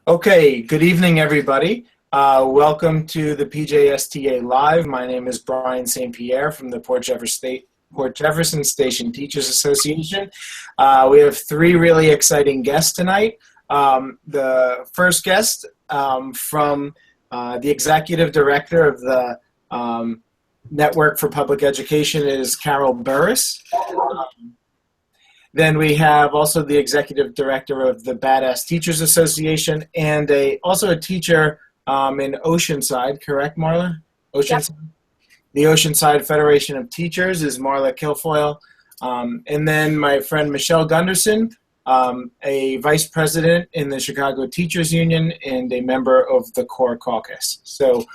Okay, good evening, everybody. Welcome to the PJSTA Live. My name is Brian St. Pierre from the Port Jefferson Station Teachers Association. We have three really exciting guests tonight. The first guest from the Executive Director of the Network for Public Education is Carol Burris. Then we have also the Executive Director of the Badass Teachers Association and also a teacher in Oceanside, correct, Marla? Oceanside? Yep. The Oceanside Federation of Teachers is Marla Kilfoyle. And then my friend Michelle Gunderson, a Vice President in the Chicago Teachers Union and a member of the Core Caucus. So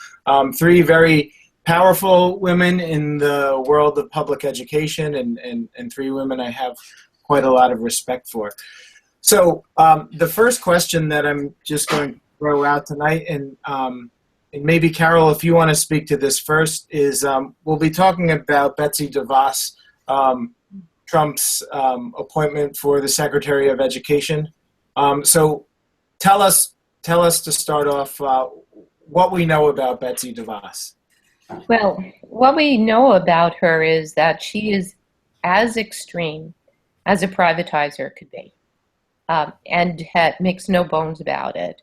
three very powerful women in the world of public education and three women I have quite a lot of respect for. So the first question that I'm just going to throw out tonight, and maybe Carol, if you want to speak to this first, is we'll be talking about Betsy DeVos, Trump's appointment for the Secretary of Education. So tell us to start off what we know about Betsy DeVos. Well, what we know about her is that she is as extreme as a privatizer could be, and makes no bones about it.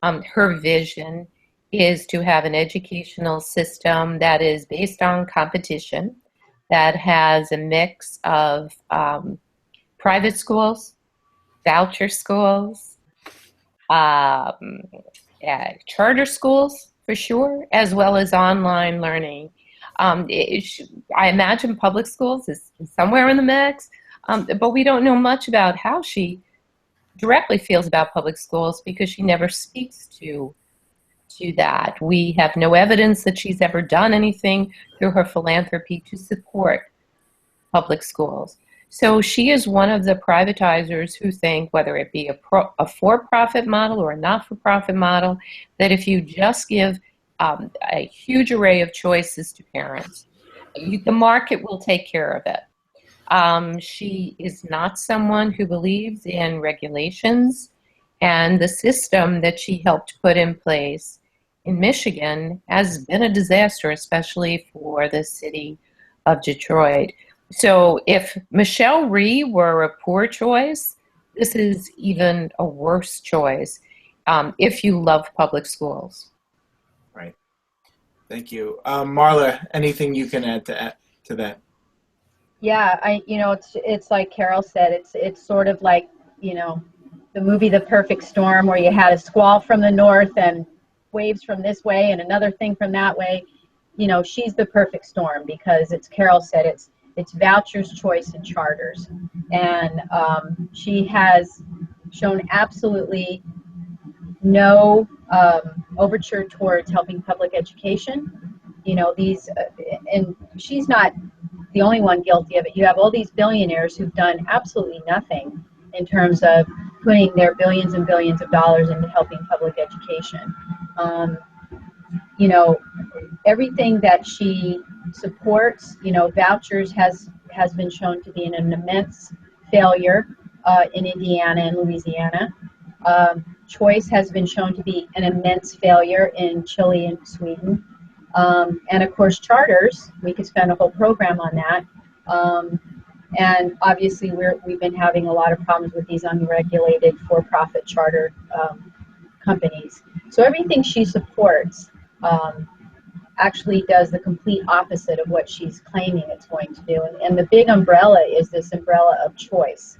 Her vision is to have an educational system that is based on competition, that has a mix of private schools, voucher schools, charter schools for sure, as well as online learning. I imagine public schools is somewhere in the mix. But we don't know much about how she directly feels about public schools because she never speaks to that. We have no evidence that she's ever done anything through her philanthropy to support public schools. So she is one of the privatizers who think, whether it be a for-profit model or a not-for-profit model, that if you just give a huge array of choices to parents, the market will take care of it. She is not someone who believes in regulations, and the system that she helped put in place in Michigan has been a disaster, especially for the city of Detroit. So if Michelle Rhee were a poor choice, this is even a worse choice if you love public schools. Right. Thank you. Marla, anything you can add to that? Yeah, it's like Carol said, it's sort of like, the movie The Perfect Storm, where you had a squall from the north and waves from this way and another thing from that way. She's the perfect storm because, it's Carol said, it's vouchers, choice, and charters. And she has shown absolutely no overture towards helping public education. And she's not the only one guilty of it. You have all these billionaires who've done absolutely nothing in terms of putting their billions and billions of dollars into helping public education. Everything that she supports, vouchers has been shown to be an immense failure in Indiana and Louisiana. Choice has been shown to be an immense failure in Chile and Sweden. And of course, charters, we could spend a whole program on that. And obviously, we've been having a lot of problems with these unregulated for-profit charter companies. So everything she supports actually does the complete opposite of what she's claiming it's going to do. And the big umbrella is this umbrella of choice.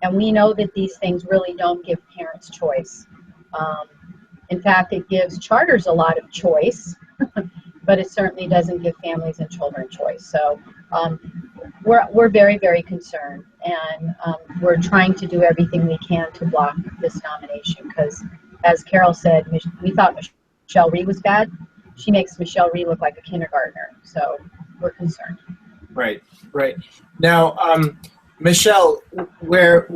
And we know that these things really don't give parents choice. In fact, it gives charters a lot of choice, but it certainly doesn't give families and children choice. So we're very, very concerned, and we're trying to do everything we can to block this nomination because, as Carol said, we thought Michelle Rhee was bad. She makes Michelle Rhee look like a kindergartner, so we're concerned. Right. Now, Michelle, where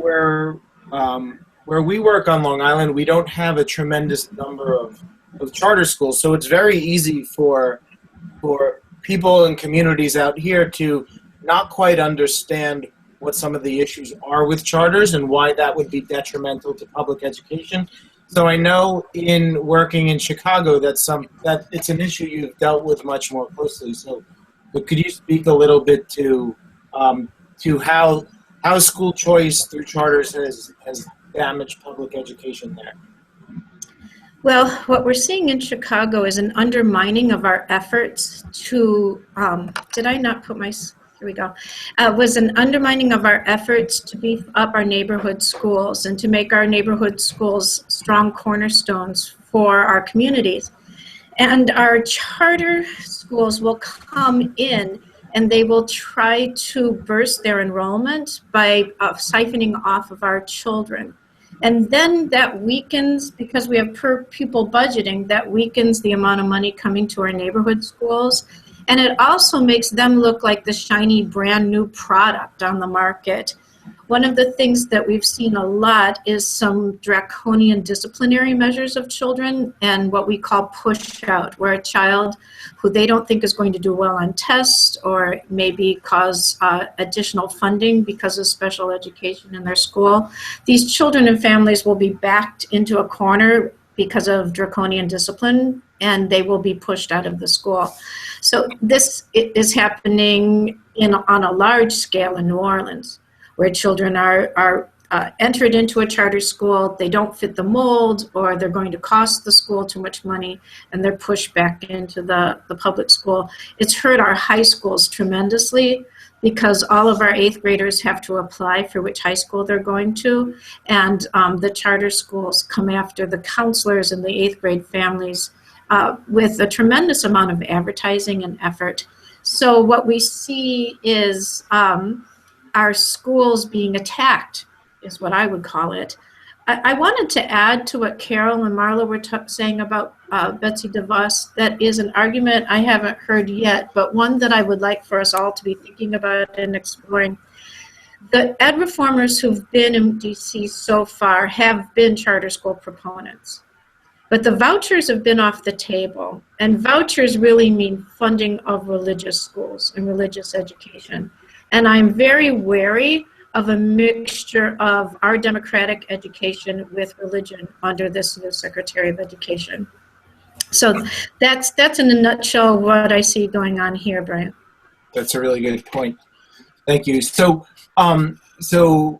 we work on Long Island, we don't have a tremendous number of charter schools, so it's very easy for people and communities out here to not quite understand what some of the issues are with charters and why that would be detrimental to public education. So I know in working in Chicago that it's an issue you've dealt with much more closely. So, but could you speak a little bit to how school choice through charters has damaged public education there? Well, what we're seeing in Chicago is an undermining of our efforts to, did I not put my, here we go, was an undermining of our efforts to beef up our neighborhood schools and to make our neighborhood schools strong cornerstones for our communities. And our charter schools will come in and they will try to burst their enrollment by siphoning off of our children. And then that weakens, because we have per pupil budgeting, that weakens the amount of money coming to our neighborhood schools. And it also makes them look like the shiny brand new product on the market. One of the things that we've seen a lot is some draconian disciplinary measures of children and what we call push out, where a child who they don't think is going to do well on tests or maybe cause additional funding because of special education in their school, these children and families will be backed into a corner because of draconian discipline, and they will be pushed out of the school. So this is happening on a large scale in New Orleans, where children are entered into a charter school, they don't fit the mold, or they're going to cost the school too much money, and they're pushed back into the public school. It's hurt our high schools tremendously, because all of our 8th graders have to apply for which high school they're going to, and the charter schools come after the counselors and the 8th grade families with a tremendous amount of advertising and effort. So what we see is our schools being attacked, is what I would call it. I wanted to add to what Carol and Marla were saying about Betsy DeVos. That is an argument I haven't heard yet, but one that I would like for us all to be thinking about and exploring. The ed reformers who've been in DC so far have been charter school proponents, but the vouchers have been off the table, and vouchers really mean funding of religious schools and religious education. And I'm very wary of a mixture of our democratic education with religion under this new Secretary of Education. So that's in a nutshell what I see going on here, Brian. That's a really good point. Thank you. So, so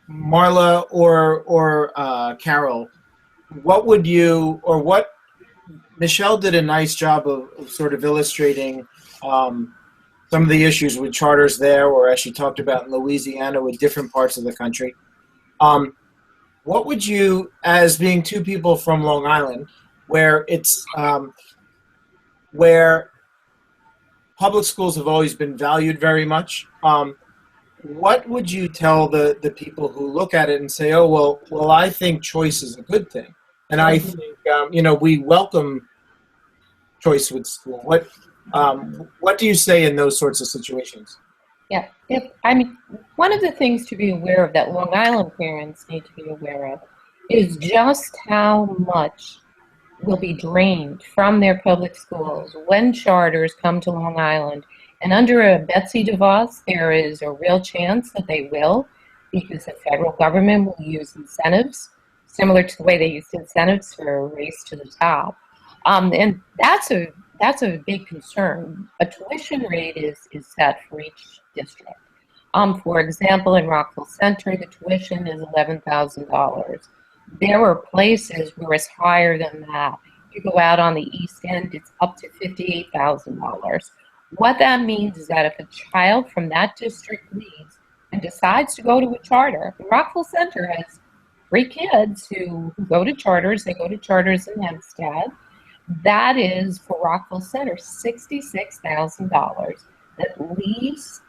Marla or Carol, what would you, or what, Michelle did a nice job of sort of illustrating some of the issues with charters there, or as she talked about in Louisiana with different parts of the country. What would you, as being two people from Long Island, where it's where public schools have always been valued very much, what would you tell the people who look at it and say, oh, well, I think choice is a good thing, and I think we welcome choice with school. What do you say in those sorts of situations? Yeah, one of the things to be aware of that Long Island parents need to be aware of is just how much will be drained from their public schools when charters come to Long Island. And under a Betsy DeVos, there is a real chance that they will, because the federal government will use incentives, similar to the way they used incentives for a race to the top. And that's a big concern. A tuition rate is set for each district. For example, in Rockville Centre, the tuition is $11,000. There are places where it's higher than that. You go out on the East End, it's up to $58,000. What that means is that if a child from that district leaves and decides to go to a charter, Rockville Centre has 3 kids who go to charters. They go to charters in Hempstead. That is, for Rockville Centre, $66,000 that leaves,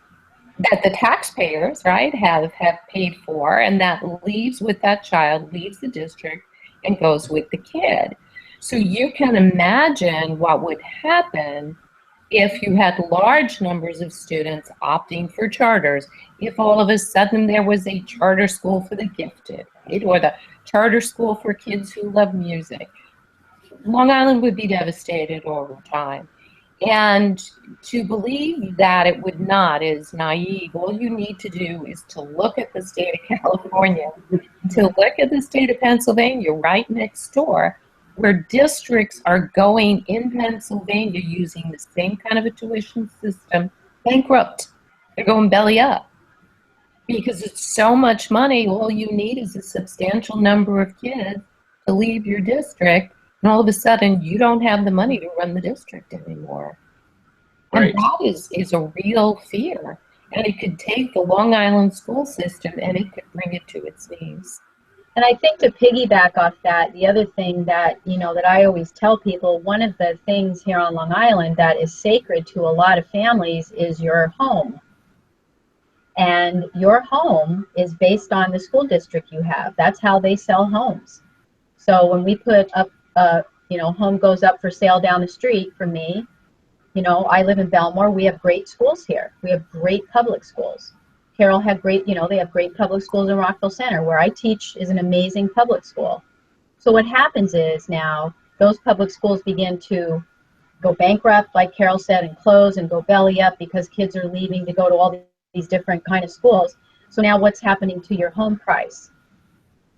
that the taxpayers, right, have paid for, and that leaves with that child, leaves the district, and goes with the kid. So you can imagine what would happen if you had large numbers of students opting for charters, if all of a sudden there was a charter school for the gifted, right, or the charter school for kids who love music. Long Island would be devastated over time. And to believe that it would not is naive. All you need to do is to look at the state of California, to look at the state of Pennsylvania right next door, where districts are going in Pennsylvania using the same kind of a tuition system bankrupt. They're going belly up because it's so much money. All you need is a substantial number of kids to leave your district, and all of a sudden you don't have the money to run the district anymore. Right. And that is a real fear. And it could take the Long Island school system and it could bring it to its knees. And I think to piggyback off that, the other thing that, that I always tell people, one of the things here on Long Island that is sacred to a lot of families is your home. And your home is based on the school district you have. That's how they sell homes. So when we put up, home goes up for sale down the street from me, I live in Belmore. We have great schools here. We have great public schools. Carol had great, they have great public schools in Rockville Center. Where I teach is an amazing public school. So what happens is now those public schools begin to go bankrupt, like Carol said, and close and go belly up because kids are leaving to go to all these different kind of schools. So now what's happening to your home price?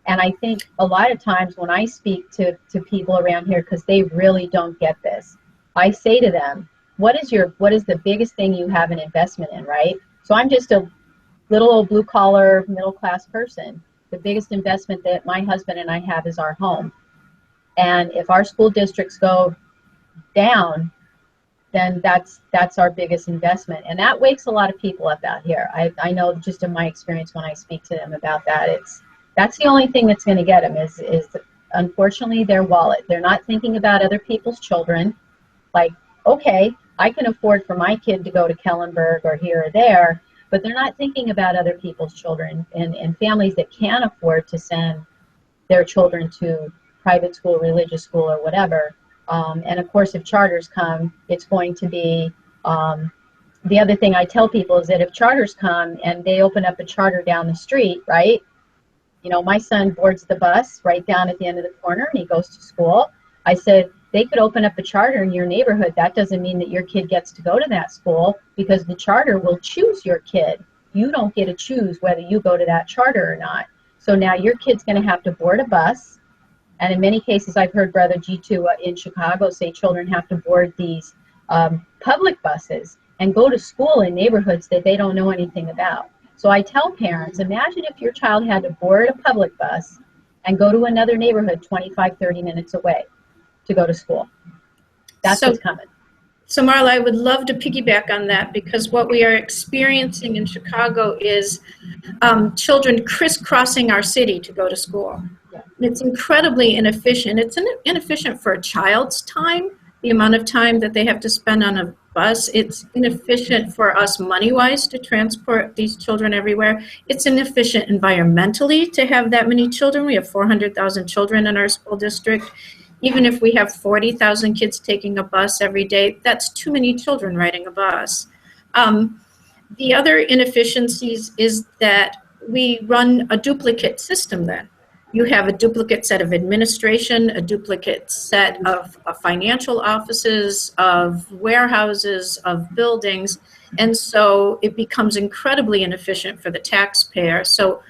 And I think a lot of times when I speak to people around here, because they really don't get this, I say to them, what is the biggest thing you have an investment in, right? So I'm just a little old blue collar, middle class person. The biggest investment that my husband and I have is our home. And if our school districts go down, then that's our biggest investment. And that wakes a lot of people up out here. I know just in my experience when I speak to them about that, that's the only thing that's going to get them is unfortunately their wallet. They're not thinking about other people's children. Like, okay, I can afford for my kid to go to Kellenberg or here or there, but they're not thinking about other people's children and families that can afford to send their children to private school, religious school, or whatever. And of course, if charters come, it's going to be, the other thing I tell people is that if charters come and they open up a charter down the street, right? My son boards the bus right down at the end of the corner and he goes to school. I said, they could open up a charter in your neighborhood. That doesn't mean that your kid gets to go to that school because the charter will choose your kid. You don't get to choose whether you go to that charter or not. So now your kid's going to have to board a bus. And in many cases, I've heard Brother G2 in Chicago say children have to board these public buses and go to school in neighborhoods that they don't know anything about. So I tell parents, imagine if your child had to board a public bus and go to another neighborhood 25, 30 minutes away to go to school. That's what's coming. So Marla, I would love to piggyback on that because what we are experiencing in Chicago is children crisscrossing our city to go to school. Yeah. It's incredibly inefficient. It's inefficient for a child's time, the amount of time that they have to spend on a bus. It's inefficient for us money-wise to transport these children everywhere. It's inefficient environmentally to have that many children. We have 400,000 children in our school district. Even if we have 40,000 kids taking a bus every day, that's too many children riding a bus. The other inefficiencies is that we run a duplicate system then. You have a duplicate set of administration, a duplicate set of financial offices, of warehouses, of buildings, and so it becomes incredibly inefficient for the taxpayer. So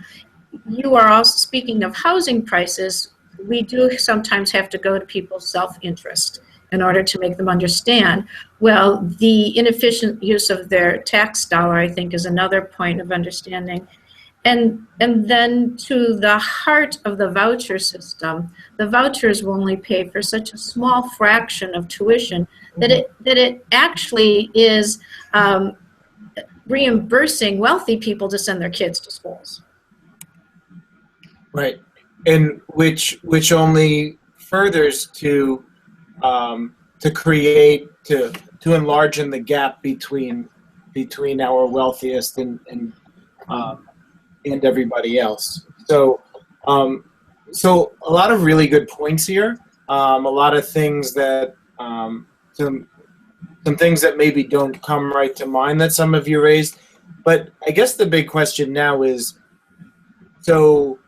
you are also speaking of housing prices. We do sometimes have to go to people's self-interest in order to make them understand. Well, the inefficient use of their tax dollar, I think, is another point of understanding. And then to the heart of the voucher system, the vouchers will only pay for such a small fraction of tuition that it actually is reimbursing wealthy people to send their kids to schools. Right. And which only furthers to create to enlarge in the gap between our wealthiest and everybody else. So so a lot of really good points here. A lot of things that some things that maybe don't come right to mind that some of you raised. But I guess the big question now is so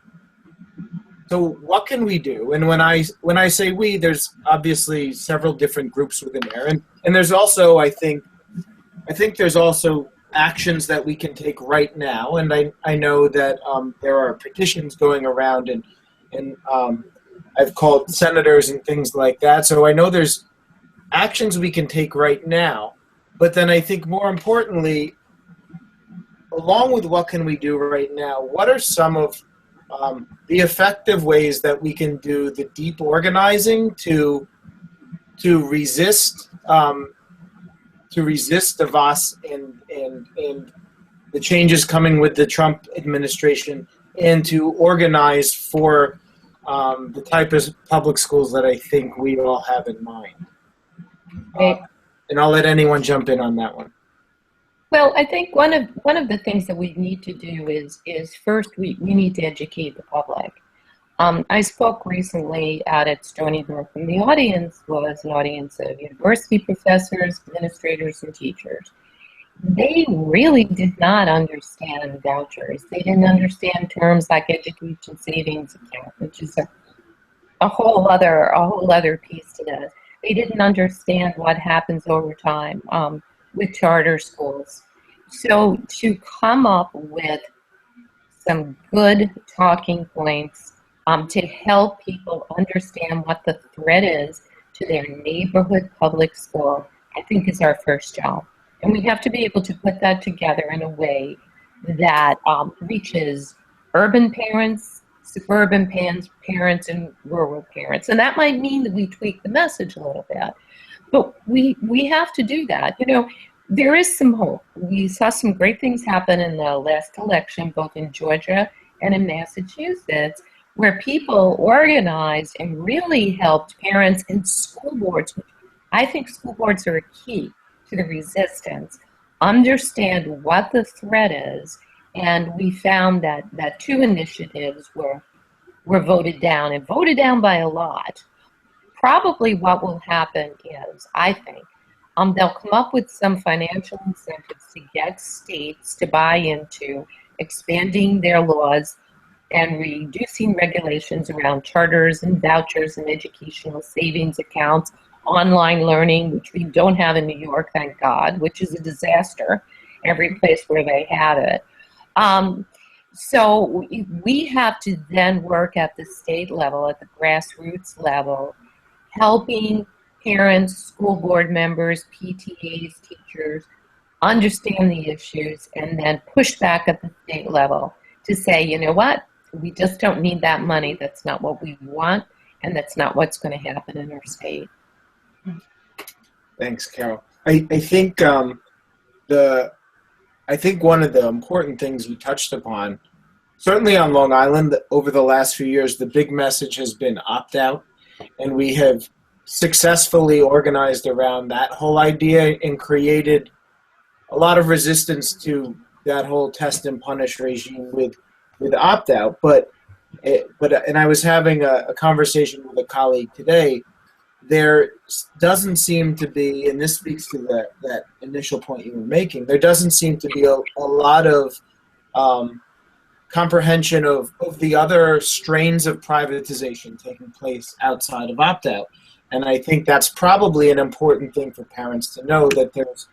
so what can we do? And when I say we, there's obviously several different groups within there, and there's also I think there's also actions that we can take right now, and I know that there are petitions going around, and I've called senators and things like that. So I know there's actions we can take right now, but then I think more importantly, along with what can we do right now, what are some of the effective ways that we can do the deep organizing to resist DeVos and the changes coming with the Trump administration, and to organize for the type of public schools that I think we all have in mind. And I'll let anyone jump in on that one. Well, I think one of the things that we need to do is first we need to educate the public. I spoke recently at Stony Brook, and the audience was an audience of university professors, administrators, and teachers. They really did not understand vouchers. They didn't understand terms like education savings account, which is a whole other piece to this. They didn't understand what happens over time with charter schools. So to come up with some good talking points to help people understand what the threat is to their neighborhood public school, I think is our first job. And we have to be able to put that together in a way that reaches urban parents, suburban parents, and rural parents. And that might mean that we tweak the message a little bit. But we have to do that. There is some hope. We saw some great things happen in the last election, both in Georgia and in Massachusetts, where people organized and really helped parents and school boards. I think school boards are a key to the resistance. Understand what the threat is, and we found that two initiatives were voted down, and voted down by a lot. Probably what will happen is, I think, they'll come up with some financial incentives to get states to buy into expanding their laws and reducing regulations around charters and vouchers and educational savings accounts, online learning, which we don't have in New York, thank God, which is a disaster, every place where they have it. So we have to then work at the state level, at the grassroots level, helping parents, school board members, PTAs, teachers, understand the issues, and then push back at the state level to say, you know what, we just don't need that money. That's not what we want, and that's not what's going to happen in our state. Thanks, Carol. I think I think one of the important things you touched upon, certainly on Long Island, over the last few years, the big message has been opt-out, and we have successfully organized around that whole idea and created a lot of resistance to that whole test and punish regime with opt-out. And I was having a conversation with a colleague today. There doesn't seem to be, and this speaks to that initial point you were making, there doesn't seem to be a lot of comprehension of the other strains of privatization taking place outside of opt-out. And I think that's probably an important thing for parents to know, that there's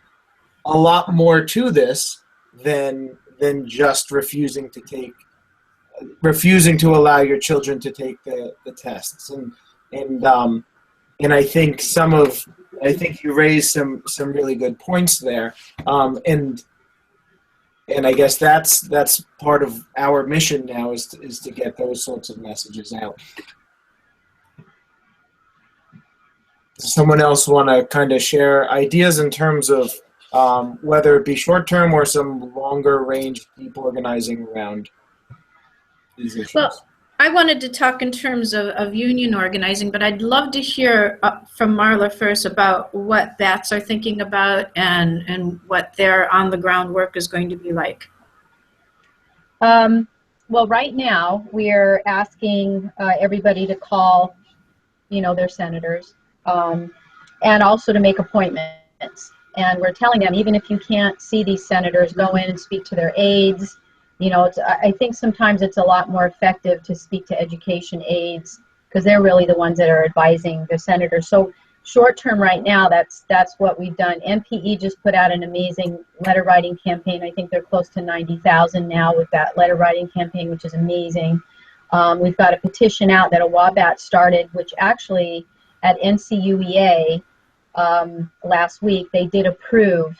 a lot more to this than just refusing to allow your children to take the tests. And I think you raised some really good points there. And I guess that's part of our mission now is to get those sorts of messages out. Does someone else want to kind of share ideas in terms of whether it be short-term or some longer-range deep organizing around these issues? Well, I wanted to talk in terms of union organizing, but I'd love to hear from Marla first about what BATS are thinking about and what their on-the-ground work is going to be like. Well, right now we're asking everybody to call, their senators, and also to make appointments. And we're telling them, even if you can't see these senators, go in and speak to their aides, I think sometimes it's a lot more effective to speak to education aides because they're really the ones that are advising the senators. So short term right now, that's what we've done. MPE just put out an amazing letter writing campaign. I think they're close to 90,000 now with that letter writing campaign, which is amazing. We've got a petition out that a Wabat started, which actually at NCUEA last week, they did approve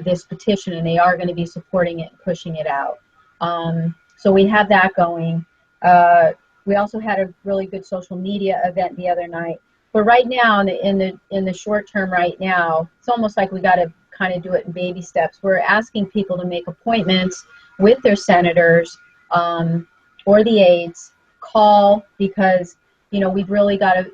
this petition, and they are going to be supporting it and pushing it out. So we have that going. We also had a really good social media event the other night. But right now, in the short term right now, it's almost like we got to kind of do it in baby steps. We're asking people to make appointments with their senators or the aides, call, because we've really got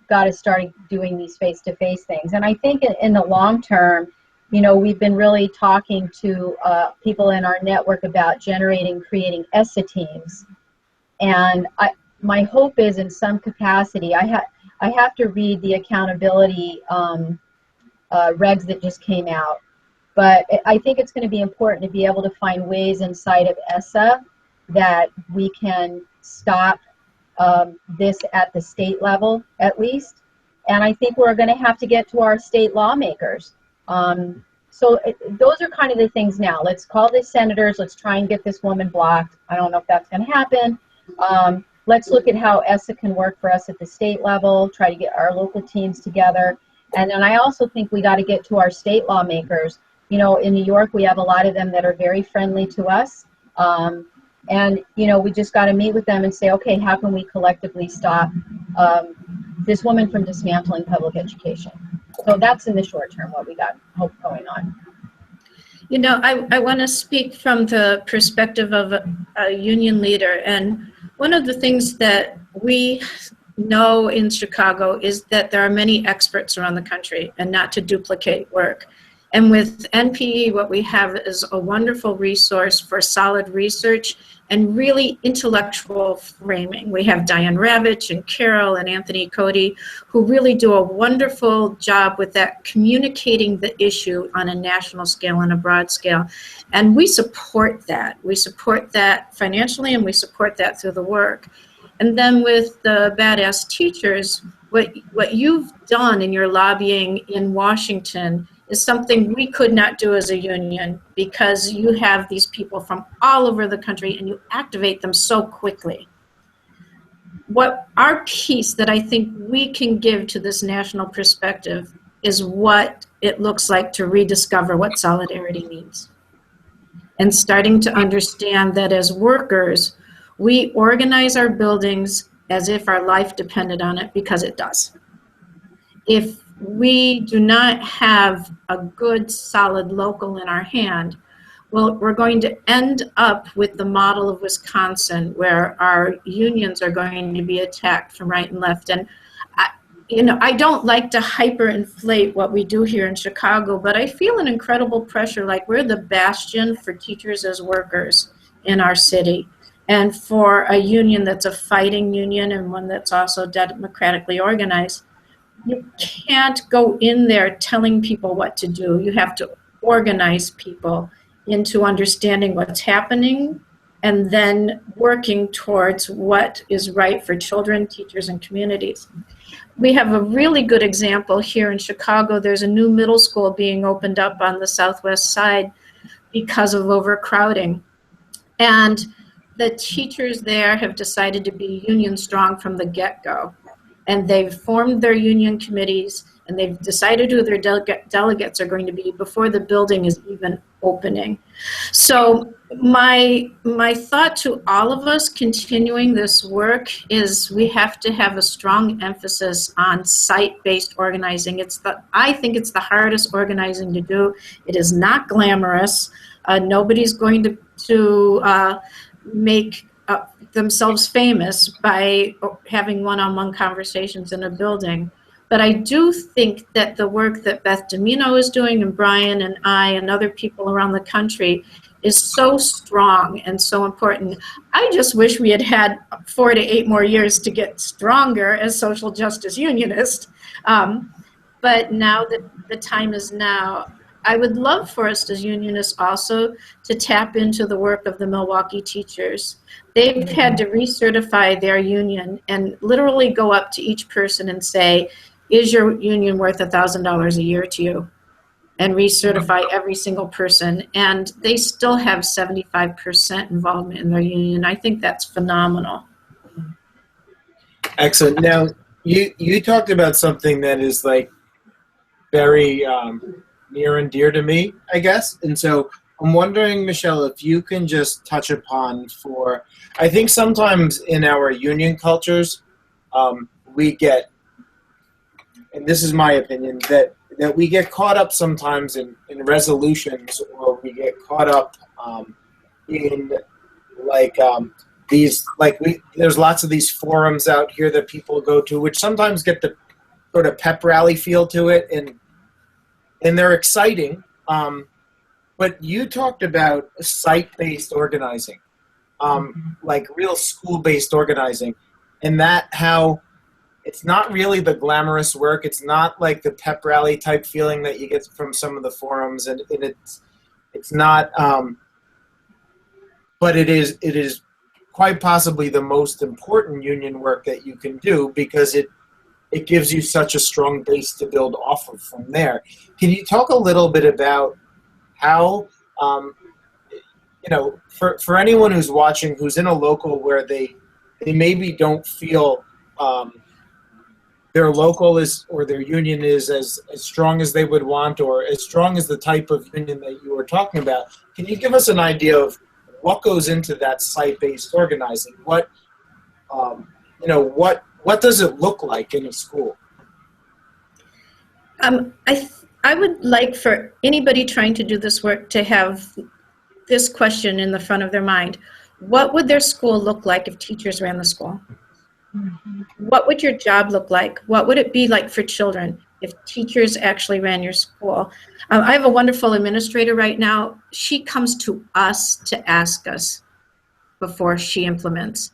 to start doing these face-to-face things. And I think in the long term, we've been really talking to people in our network about creating ESTA teams. And my hope is in some capacity, I have to read the accountability regs that just came out. But I think it's going to be important to be able to find ways inside of ESTA that we can stop this at the state level, at least. And I think we're going to have to get to our state lawmakers. So those are kind of the things now. Let's call the senators. Let's try and get this woman blocked. I don't know if that's going to happen. Let's look at how ESTA can work for us at the state level, try to get our local teams together. And then I also think we got to get to our state lawmakers. In New York, we have a lot of them that are very friendly to us. And we just got to meet with them and say, okay, how can we collectively stop this woman from dismantling public education? So that's in the short term what we got hope going on. I want to speak from the perspective of a union leader. And one of the things that we know in Chicago is that there are many experts around the country and not to duplicate work. And with NPE, what we have is a wonderful resource for solid research and really intellectual framing. We have Diane Ravitch and Carol and Anthony Cody, who really do a wonderful job with that, communicating the issue on a national scale and a broad scale. And we support that. We support that financially, and we support that through the work. And then with the Badass Teachers, what you've done in your lobbying in Washington is something we could not do as a union, because you have these people from all over the country and you activate them so quickly. What our piece that I think we can give to this national perspective is what it looks like to rediscover what solidarity means. And starting to understand that as workers, we organize our buildings as if our life depended on it, because it does. If we do not have a good, solid local in our hand, well, we're going to end up with the model of Wisconsin, where our unions are going to be attacked from right and left. And I don't like to hyperinflate what we do here in Chicago, but I feel an incredible pressure, like we're the bastion for teachers as workers in our city. And for a union that's a fighting union and one that's also democratically organized, you can't go in there telling people what to do. You have to organize people into understanding what's happening and then working towards what is right for children, teachers, and communities. We have a really good example here in Chicago. There's a new middle school being opened up on the southwest side because of overcrowding. And the teachers there have decided to be union strong from the get-go. And they've formed their union committees, and they've decided who their delegates are going to be before the building is even opening. So my thought to all of us continuing this work is we have to have a strong emphasis on site-based organizing. I think it's the hardest organizing to do. It is not glamorous. Nobody's going to make themselves famous by having one-on-one conversations in a building. But I do think that the work that Beth Domino is doing, and Brian and I and other people around the country, is so strong and so important. I just wish we had had 4 to 8 more years to get stronger as social justice unionists. But now that the time is now, I would love for us as unionists also to tap into the work of the Milwaukee teachers. They've had to recertify their union and literally go up to each person and say, is your union worth $1,000 a year to you? And recertify every single person. And they still have 75% involvement in their union. I think that's phenomenal. Excellent. Now, you talked about something that is like very near and dear to me, I guess. And so I'm wondering, Michelle, if you can just touch upon I think sometimes in our union cultures, we get, and this is my opinion, that we get caught up sometimes in resolutions, or we get caught up in there's lots of these forums out here that people go to, which sometimes get the sort of pep rally feel to it, and they're exciting. But you talked about site-based organizing, like real school-based organizing, and that how it's not really the glamorous work. It's not like the pep rally type feeling that you get from some of the forums, and it's not. But it is quite possibly the most important union work that you can do, because it gives you such a strong base to build off of from there. Can you talk a little bit about how, for anyone who's watching, who's in a local where they maybe don't feel their local is, or their union is as strong as they would want, or as strong as the type of union that you were talking about. Can you give us an idea of what goes into that site-based organizing? What does it look like in a school? I would like for anybody trying to do this work to have this question in the front of their mind. What would their school look like if teachers ran the school? What would your job look like? What would it be like for children if teachers actually ran your school? I have a wonderful administrator right now. She comes to us to ask us before she implements.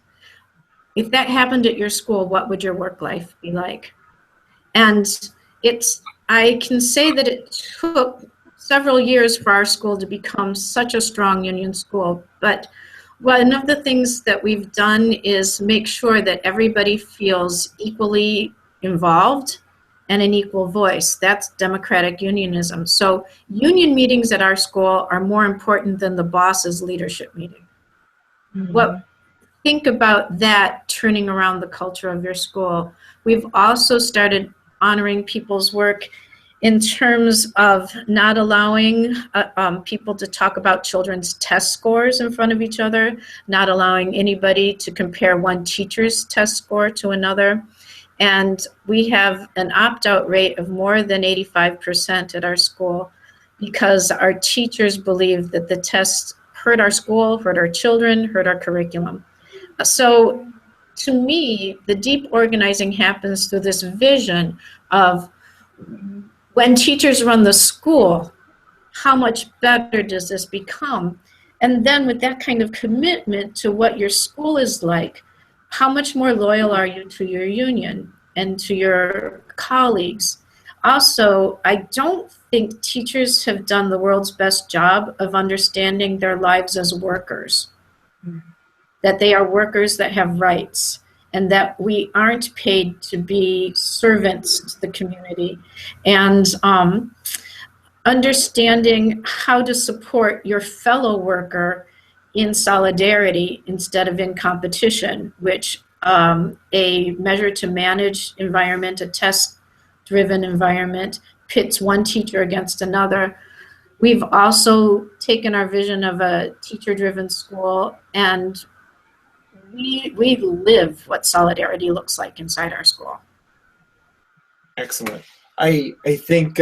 If that happened at your school, what would your work life be like? And I can say that it took several years for our school to become such a strong union school, but one of the things that we've done is make sure that everybody feels equally involved and an equal voice. That's democratic unionism. So union meetings at our school are more important than the boss's leadership meeting. Think about that, turning around the culture of your school. We've also started honoring people's work in terms of not allowing people to talk about children's test scores in front of each other, not allowing anybody to compare one teacher's test score to another. And we have an opt-out rate of more than 85% at our school, because our teachers believe that the tests hurt our school, hurt our children, hurt our curriculum. So to me, the deep organizing happens through this vision of, when teachers run the school, how much better does this become? And then with that kind of commitment to what your school is like, how much more loyal are you to your union and to your colleagues? Also, I don't think teachers have done the world's best job of understanding their lives as workers, that they are workers that have rights, and that we aren't paid to be servants to the community. And understanding how to support your fellow worker in solidarity instead of in competition, which a measure to manage environment, a test-driven environment, pits one teacher against another. We've also taken our vision of a teacher-driven school, and we live what solidarity looks like inside our school. Excellent. I think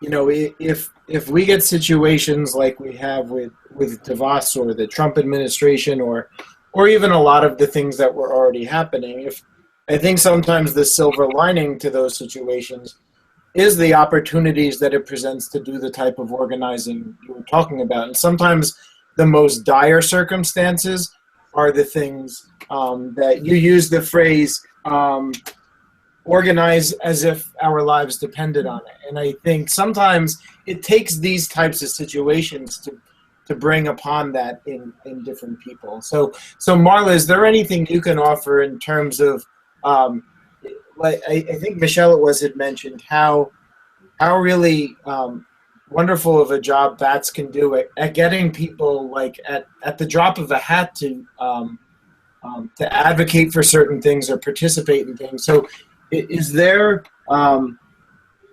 if we get situations like we have with DeVos or the Trump administration, or even a lot of the things that were already happening, I think sometimes the silver lining to those situations is the opportunities that it presents to do the type of organizing you were talking about. And sometimes the most dire circumstances are the things that you use the phrase, organize as if our lives depended on it. And I think sometimes it takes these types of situations to bring upon that in different people. So Marla, is there anything you can offer in terms of, like I think Michelle had mentioned how really wonderful of a job BATS can do at getting people like at the drop of a hat to advocate for certain things or participate in things. So is there are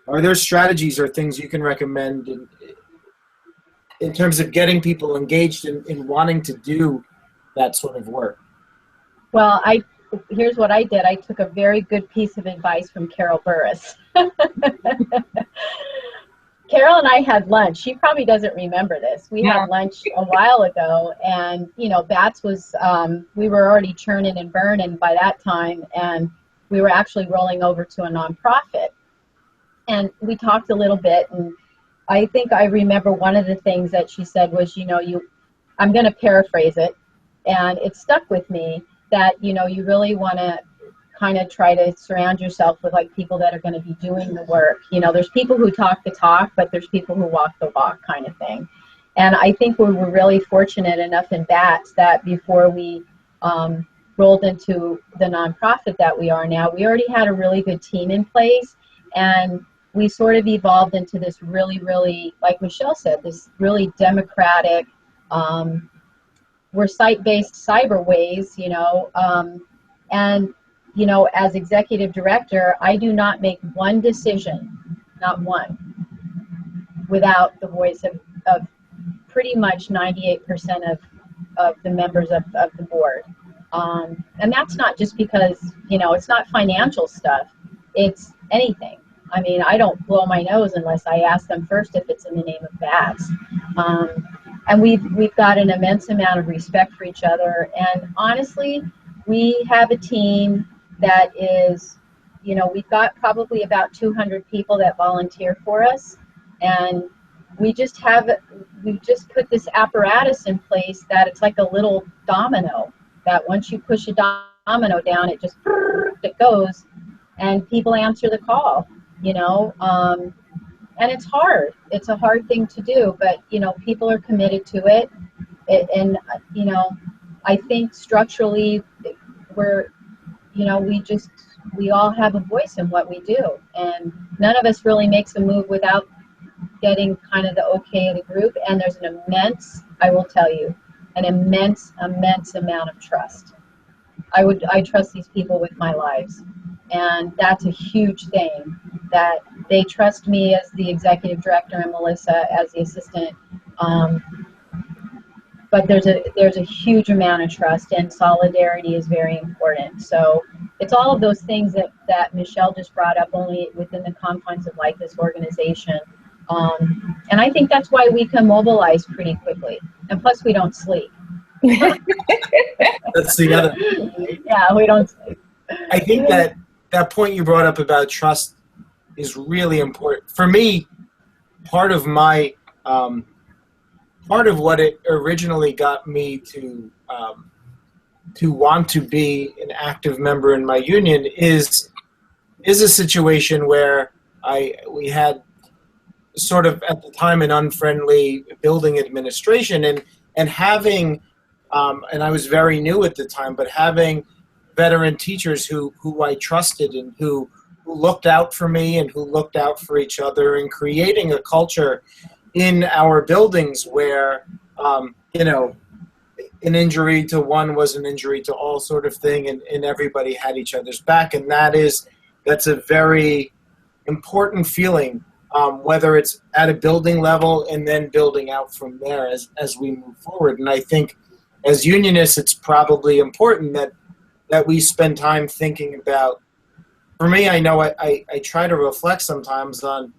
there strategies or things you can recommend in terms of getting people engaged in wanting to do that sort of work? Well, here's what I did. I took a very good piece of advice from Carol Burris. Carol and I had lunch. She probably doesn't remember this. We had lunch a while ago, and BATS was we were already churning and burning by that time, and we were actually rolling over to a nonprofit. And we talked a little bit, and I think I remember one of the things that she said was, I'm going to paraphrase it, and it stuck with me, that you really want to kind of try to surround yourself with like people that are going to be doing the work. There's people who talk the talk, but there's people who walk the walk, kind of thing. And I think we were really fortunate enough in BATS that before we rolled into the nonprofit that we are now, we already had a really good team in place, and we sort of evolved into this really, really, like Michelle said, this really democratic, we're site-based cyber ways, and as executive director, I do not make one decision, not one, without the voice of pretty much 98% of the members of the board. And that's not just because, it's not financial stuff, it's anything. I mean, I don't blow my nose unless I ask them first if it's in the name of BATS. And we've got an immense amount of respect for each other. And honestly, we have a team that is, we've got probably about 200 people that volunteer for us. And we've just put this apparatus in place that it's like a little domino, that once you push a domino down, it goes, and people answer the call, and it's hard. It's a hard thing to do, but, people are committed to it. And I think structurally we all have a voice in what we do, and none of us really makes a move without getting kind of the okay of the group. And there's an immense, I will tell you, an immense amount of trust. I trust these people with my lives, and that's a huge thing, that they trust me as the executive director and Melissa as the assistant. But there's a huge amount of trust, and solidarity is very important. So it's all of those things that Michelle just brought up, only within the confines of like this organization. And I think that's why we can mobilize pretty quickly. And plus, we don't sleep. That's the other thing, right? Yeah, we don't sleep. I think that point you brought up about trust is really important. For me, part of what it originally got me to want to be an active member in my union is a situation where we had sort of at the time an unfriendly building administration, and having and I was very new at the time, but having veteran teachers who I trusted and who looked out for me and who looked out for each other, and creating a culture in our buildings where, an injury to one was an injury to all sort of thing, and everybody had each other's back. And that's a very important feeling, whether it's at a building level and then building out from there as we move forward. And I think as unionists, it's probably important that we spend time thinking about. For me, I know I try to reflect sometimes on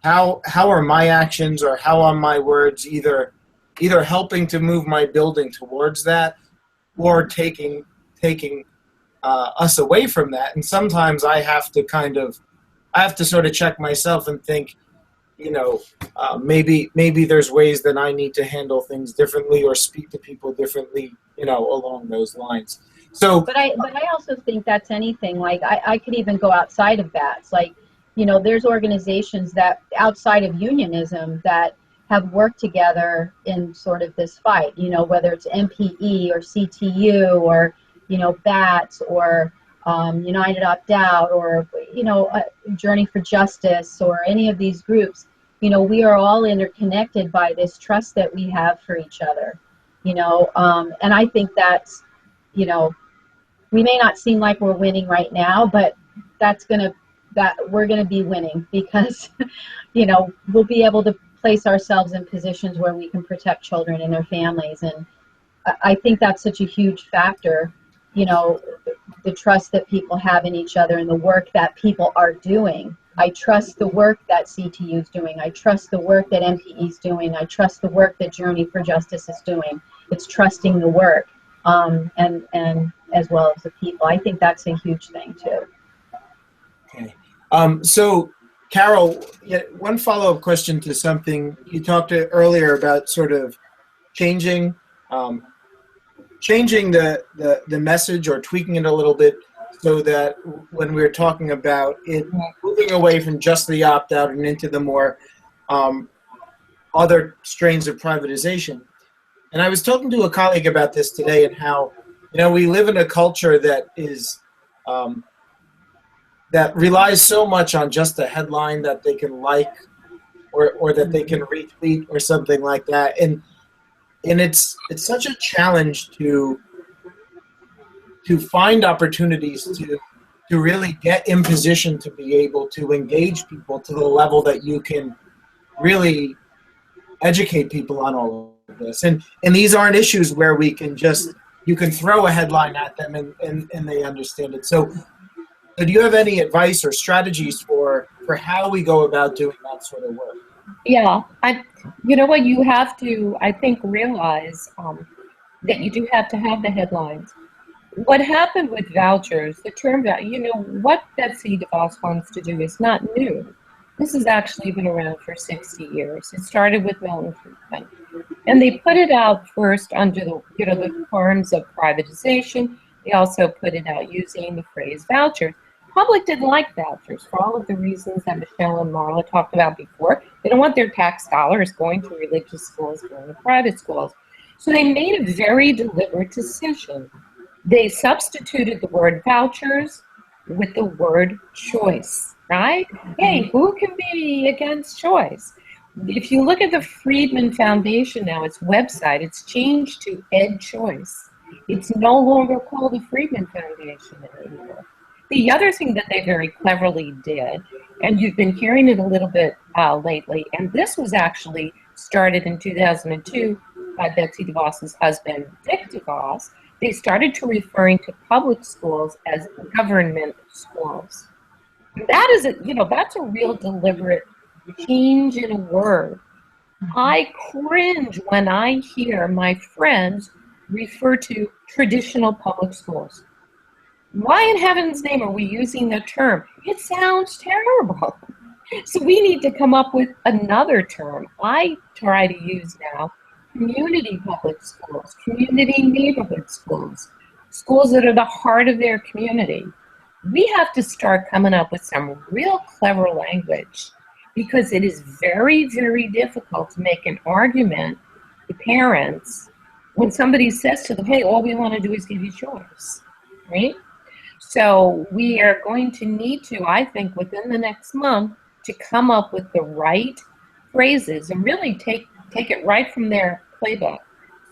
how are my actions or how are my words either helping to move my building towards that, or taking us away from that. And sometimes I have to sort of check myself and think, maybe there's ways that I need to handle things differently or speak to people differently, along those lines. So, But I also think that's anything. Like I could even go outside of BATS. Like, you know, there's organizations that outside of unionism that have worked together in sort of this fight, you know, whether it's MPE or CTU or, you know, BATS or United Opt Out or, you know, Journey for Justice or any of these groups. You know, we are all interconnected by this trust that we have for each other, you know, and I think that's, you know, we may not seem like we're winning right now, but we're gonna be winning because, you know, we'll be able to place ourselves in positions where we can protect children and their families. And I think that's such a huge factor, you know, the trust that people have in each other and the work that people are doing. I trust the work that CTU is doing. I trust the work that MPE is doing. I trust the work that Journey for Justice is doing. It's trusting the work, and as well as the people. I think that's a huge thing too. okay. So, Carol, one follow-up question to something you talked earlier about, sort of changing the message or tweaking it a little bit, so that when we're talking about it moving away from just the opt-out and into the more other strains of privatization. And I was talking to a colleague about this today, and how, you know, we live in a culture that is that relies so much on just a headline that they can like, or that they can retweet or something like that. And it's such a challenge to find opportunities to really get in position to be able to engage people to the level that you can really educate people on all of this. And these aren't issues where we can you can throw a headline at them and they understand it. So do you have any advice or strategies for how we go about doing that sort of work? Yeah, you know what, you have to, I think, realize that you do have to have the headlines. What happened with vouchers, the term, you know, what Betsy DeVos wants to do is not new. This has actually been around for 60 years. It started with Milton Friedman. And they put it out first under the, you know, the terms of privatization. They also put it out using the phrase vouchers. Public didn't like vouchers for all of the reasons that Michelle and Marla talked about before. They don't want their tax dollars going to religious schools, going to private schools. So they made a very deliberate decision. They substituted the word vouchers with the word choice, right? Hey, who can be against choice? If you look at the Friedman Foundation now, its website, it's changed to Ed Choice. It's no longer called the Friedman Foundation anymore. The other thing that they very cleverly did, and you've been hearing it a little bit lately, and this was actually started in 2002 by Betsy DeVos's husband, Dick DeVos. They started to referring to public schools as government schools. That is that's a real deliberate change in a word. I cringe when I hear my friends refer to traditional public schools. Why in heaven's name are we using the term? It sounds terrible. So we need to come up with another term. I try to use now community public schools, community neighborhood schools, schools that are the heart of their community. We have to start coming up with some real clever language, because it is very, very difficult to make an argument to parents when somebody says to them, hey, all we want to do is give you choice, right? So we are going to need to, I think, within the next month, to come up with the right phrases and really take it right from their playbook,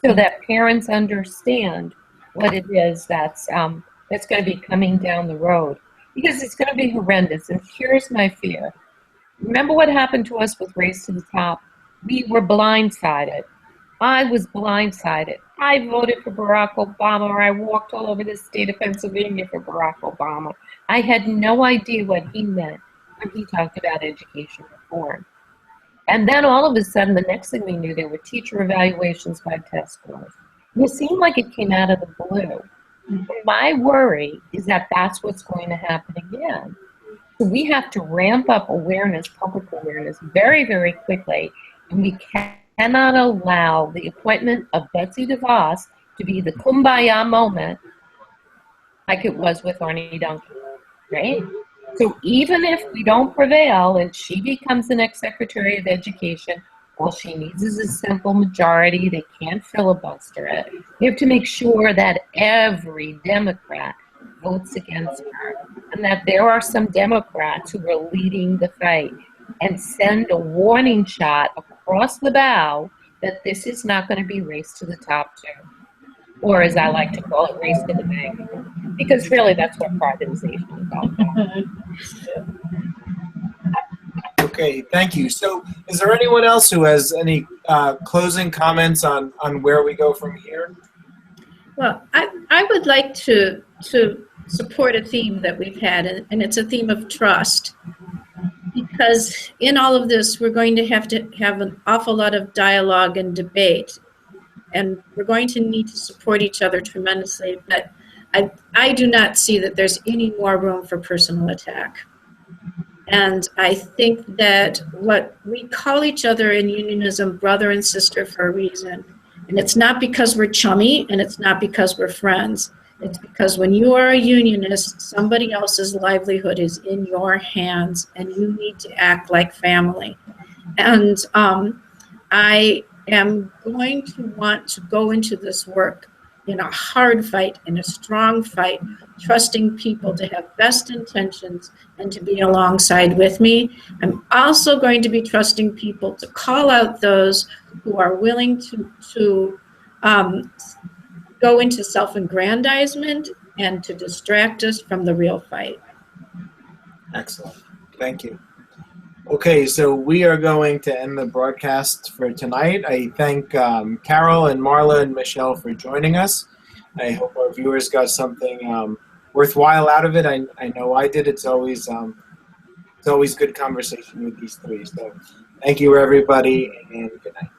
so that parents understand what it is that's going to be coming down the road, because it's going to be horrendous. And here's my fear. Remember what happened to us with Race to the Top? We were blindsided. I was blindsided. I voted for Barack Obama, or I walked all over the state of Pennsylvania for Barack Obama. I had no idea what he meant when he talked about education reform. And then all of a sudden, the next thing we knew, there were teacher evaluations by test scores. It seemed like it came out of the blue. My worry is that that's what's going to happen again. So we have to ramp up awareness, public awareness, very, very quickly. And we cannot allow the appointment of Betsy DeVos to be the kumbaya moment like it was with Arnie Duncan, right? So even if we don't prevail and she becomes the next Secretary of Education, all she needs is a simple majority. They can't filibuster it. We have to make sure that every Democrat votes against her, and that there are some Democrats who are leading the fight, and send a warning shot across the bow that this is not going to be race to the top too. Or as I like to call it, race to the bank. Because really that's what privatization is all about. Okay, thank you. So is there anyone else who has any closing comments on where we go from here? Well, I would like to support a theme that we've had, and it's a theme of trust. Because in all of this, we're going to have an awful lot of dialogue and debate. And we're going to need to support each other tremendously. But I do not see that there's any more room for personal attack. And I think that what we call each other in unionism brother and sister for a reason. And it's not because we're chummy, and it's not because we're friends. It's because when you are a unionist, somebody else's livelihood is in your hands, and you need to act like family. And I am going to want to go into this work in a hard fight, in a strong fight, trusting people to have best intentions and to be alongside with me. I'm also going to be trusting people to call out those who are willing to go into self-aggrandizement and to distract us from the real fight. Excellent. Thank you. Okay, so we are going to end the broadcast for tonight. I thank Carol and Marla and Michelle for joining us. I hope our viewers got something worthwhile out of it. I know I did. It's always good conversation with these three. So thank you, everybody, and good night.